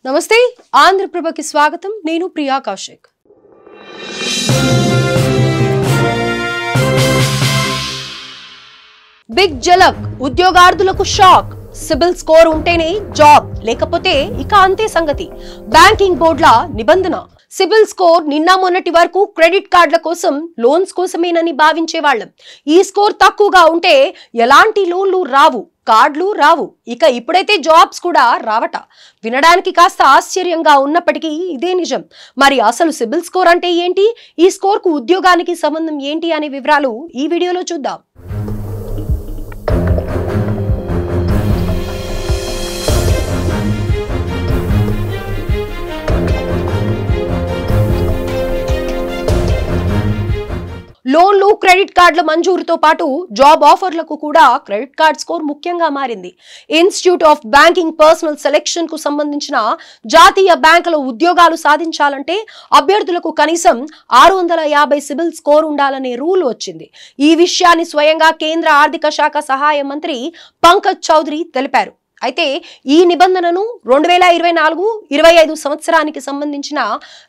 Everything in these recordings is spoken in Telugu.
నమస్తే ఆంధ్రప్రభకి స్వాగతం నేను ప్రియా కౌశిక్ బిగ్ జలక్ ఉద్యోగార్థులకు షాక్ సిబిల్ స్కోర్ ఉంటేనే జాబ్ లేకపోతే ఇక అంతే సంగతి బ్యాంకింగ్ బోర్డుల నిబంధన సిబిల్ స్కోర్ నిన్న మొన్నటి వరకు క్రెడిట్ కార్డుల కోసం లోన్స్ కోసమేనని భావించేవాళ్ళం ఈ స్కోర్ తక్కువగా ఉంటే ఎలాంటి లోన్లు రావు కార్డులు రావు ఇక ఇప్పుడైతే జాబ్స్ కూడా రావట వినడానికి కాస్త ఆశ్చర్యంగా ఉన్నప్పటికీ ఇదే నిజం మరి అసలు సిబిల్ స్కోర్ అంటే ఏంటి ఈ స్కోర్ కు ఉద్యోగానికి సంబంధం ఏంటి అనే వివరాలు ఈ వీడియోలో చూద్దాం లోన్లు క్రెడిట్ కార్డుల మంజూరుతో పాటు జాబ్ ఆఫర్లకు కూడా క్రెడిట్ కార్డ్ స్కోర్ ముఖ్యంగా మారింది institute of banking personal selection కు సంబంధించిన జాతీయ బ్యాంకుల ఉద్యోగాలు సాధించాలంటే అభ్యర్థులకు కనీసం 650 సిబిల్ స్కోర్ ఉండాలనే రూల్ వచ్చింది ఈ విషయాన్ని స్వయంగా కేంద్ర ఆర్థిక శాఖ సహాయ మంత్రి పంకజ్ చౌదరి తెలిపారు అయితే ఈ నిబంధనను 2024-25 సంవత్సరానికి సంబంధించిన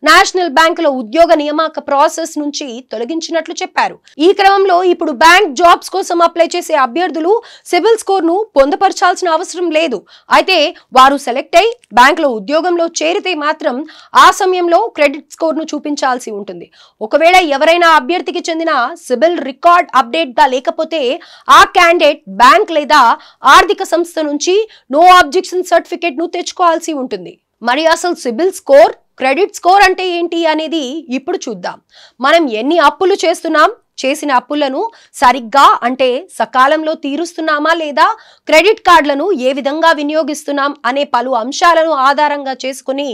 నేషనల్ బ్యాంకుల ఉద్యోగ నియామక ప్రాసెస్ నుంచి తొలగించినట్లు చెప్పారు ఈ క్రమంలో ఇప్పుడు బ్యాంక్ జాబ్స్ కోసం అప్లై చేసే అభ్యర్థులు సిబిల్ స్కోర్ ను పొందుపరచాల్సిన అవసరం లేదు అయితే వారు సెలెక్ట్ అయి బ్యాంకులో ఉద్యోగంలో చేరితే మాత్రం ఆ సమయంలో క్రెడిట్ స్కోర్ ను చూపించాల్సి ఉంటుంది ఒకవేళ ఎవరైనా అభ్యర్థికి చెందిన సిబిల్ రికార్డ్ అప్డేట్ గా లేకపోతే ఆ క్యాండిడేట్ బ్యాంక్ లేదా ఆర్థిక సంస్థ నుంచి నో అబ్జెక్షన్ సర్టిఫికేట్ ను తెచ్చుకోవాల్సి ఉంటుంది మరి అసలు సిబిల్ స్కోర్ క్రెడిట్ స్కోర్ అంటే ఏంటి అనేది ఇప్పుడు చూద్దాం మనం ఎన్ని అప్పులు చేసిన అప్పులను సరిగ్గా అంటే సకాలంలో తీరుస్తున్నామా లేదా క్రెడిట్ కార్డులను ఏ విధంగా వినియోగిస్తున్నాం అనే పలు అంశాలను ఆధారంగా చేసుకుని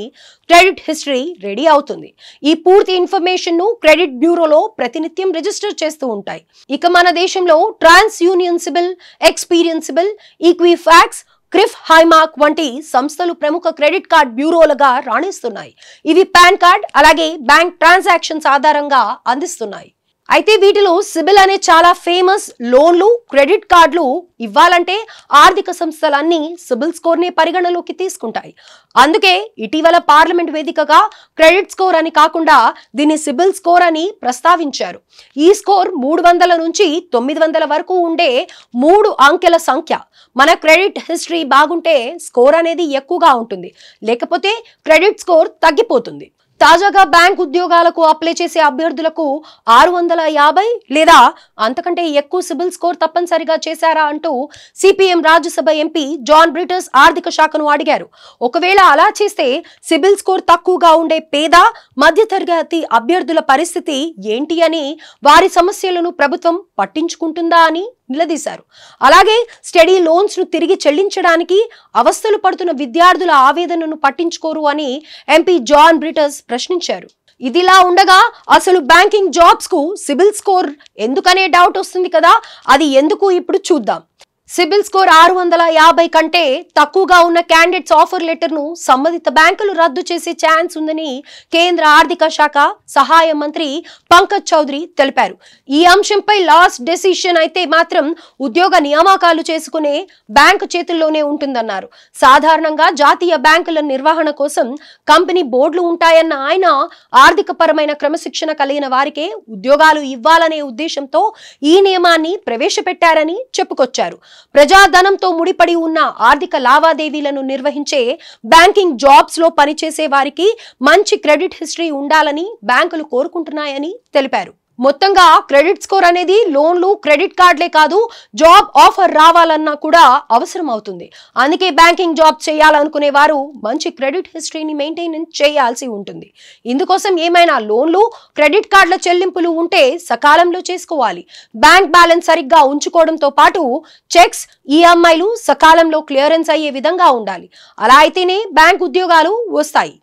క్రెడిట్ హిస్టరీ రెడీ అవుతుంది ఈ పూర్తి ఇన్ఫర్మేషన్ ను క్రెడిట్ బ్యూరోలో ప్రతినిత్యం రిజిస్టర్ చేస్తూ ఉంటాయి ఇక మన దేశంలో TransUnion CIBIL Experian CIBIL Equifax CRIF High Mark వంటి సంస్థలు ప్రముఖ క్రెడిట్ కార్డ్ బ్యూరోలుగా రాణిస్తున్నాయి ఇవి పాన్ కార్డ్ అలాగే బ్యాంక్ ట్రాన్సాక్షన్స్ ఆధారంగా అందిస్తున్నాయి అయితే వీటిలో సిబిల్ అనే చాలా ఫేమస్ లోన్లు క్రెడిట్ కార్డులు ఇవ్వాలంటే ఆర్థిక సంస్థలన్నీ సిబిల్ స్కోర్ ని పరిగణలోకి తీసుకుంటాయి అందుకే ఇటీవల పార్లమెంట్ వేదికగా క్రెడిట్ స్కోర్ అని కాకుండా దీన్ని సిబిల్ స్కోర్ అని ప్రస్తావించారు ఈ స్కోర్ 300 నుంచి 900 వరకు ఉండే 3 అంకెల సంఖ్య మన క్రెడిట్ హిస్టరీ బాగుంటే స్కోర్ అనేది ఎక్కువగా ఉంటుంది లేకపోతే క్రెడిట్ స్కోర్ తగ్గిపోతుంది తాజాగా బ్యాంక్ ఉద్యోగాలకు అప్లై చేసే అభ్యర్థులకు 650 లేదా అంతకంటే ఎక్కువ సిబిల్ స్కోర్ తప్పనిసరిగా చేశారా అంటూ సిపిఎం రాజ్యసభ ఎంపీ జాన్ బ్రిటస్ ఆర్థిక శాఖను అడిగారు ఒకవేళ అలా చేస్తే సిబిల్ స్కోర్ తక్కువగా ఉండే పేద మధ్యతరగతి అభ్యర్థుల పరిస్థితి ఏంటి అని వారి సమస్యలను ప్రభుత్వం పట్టించుకుంటుందా అని నిలదీశారు అలాగే స్టడీ లోన్స్ ను తిరిగి చెల్లించడానికి అవస్థలు పడుతున్న విద్యార్థుల ఆవేదనను పట్టించుకోరు అని ఎంపీ జాన్ బ్రిటస్ ప్రశ్నించారు ఇదిలా ఉండగా అసలు బ్యాంకింగ్ జాబ్స్ కు సిబిల్ స్కోర్ ఎందుకనే డౌట్ వస్తుంది కదా అది ఎందుకు ఇప్పుడు చూద్దాం సిబిల్ స్కోర్ 650 కంటే తక్కువగా ఉన్న క్యాండిడేట్స్ ఆఫర్ లెటర్ ను సంబంధిత బ్యాంకులు రద్దు చేసే ఛాన్స్ ఉందని కేంద్ర ఆర్థిక శాఖ సహాయ మంత్రి పంకజ్ చౌదరి తెలిపారు ఈ అంశంపై లాస్ట్ డెసిషన్ అయితే మాత్రం ఉద్యోగ నియామకాలు చేసుకునే బ్యాంకు చేతుల్లోనే ఉంటుందన్నారు సాధారణంగా జాతీయ బ్యాంకుల నిర్వహణ కోసం కంపెనీ బోర్డులు ఉంటాయన్న ఆయన ఆర్థిక పరమైన క్రమశిక్షణ కలిగిన వారికే ఉద్యోగాలు ఇవ్వాలనే ఉద్దేశంతో ఈ నియమాన్ని ప్రవేశపెట్టారని చెప్పుకొచ్చారు ప్రజాధనంతో ముడిపడి ఉన్న ఆర్థిక లావాదేవీలను నిర్వహించే బ్యాంకింగ్ జాబ్స్ లో పనిచేసే వారికి మంచి క్రెడిట్ హిస్టరీ ఉండాలని బ్యాంకులు కోరుకుంటున్నాయని తెలిపారు మొత్తంగా క్రెడిట్ స్కోర్ అనేది లోన్లు క్రెడిట్ కార్డులే కాదు జాబ్ ఆఫర్ రావాలన్నా కూడా అవసరం అవుతుంది అందుకే బ్యాంకింగ్ జాబ్ చేయాలనుకునే వారు మంచి క్రెడిట్ హిస్టరీని మెయింటైన్ చేయాల్సి ఉంటుంది ఇందుకోసం ఏమైనా లోన్లు క్రెడిట్ కార్డుల చెల్లింపులు ఉంటే సకాలంలో చేసుకోవాలి బ్యాంక్ బ్యాలెన్స్ సరిగ్గా ఉంచుకోవడంతో పాటు చెక్స్ ఈఎంఐలు సకాలంలో క్లియరెన్స్ అయ్యే విధంగా ఉండాలి అలా అయితేనే బ్యాంక్ ఉద్యోగాలు వస్తాయి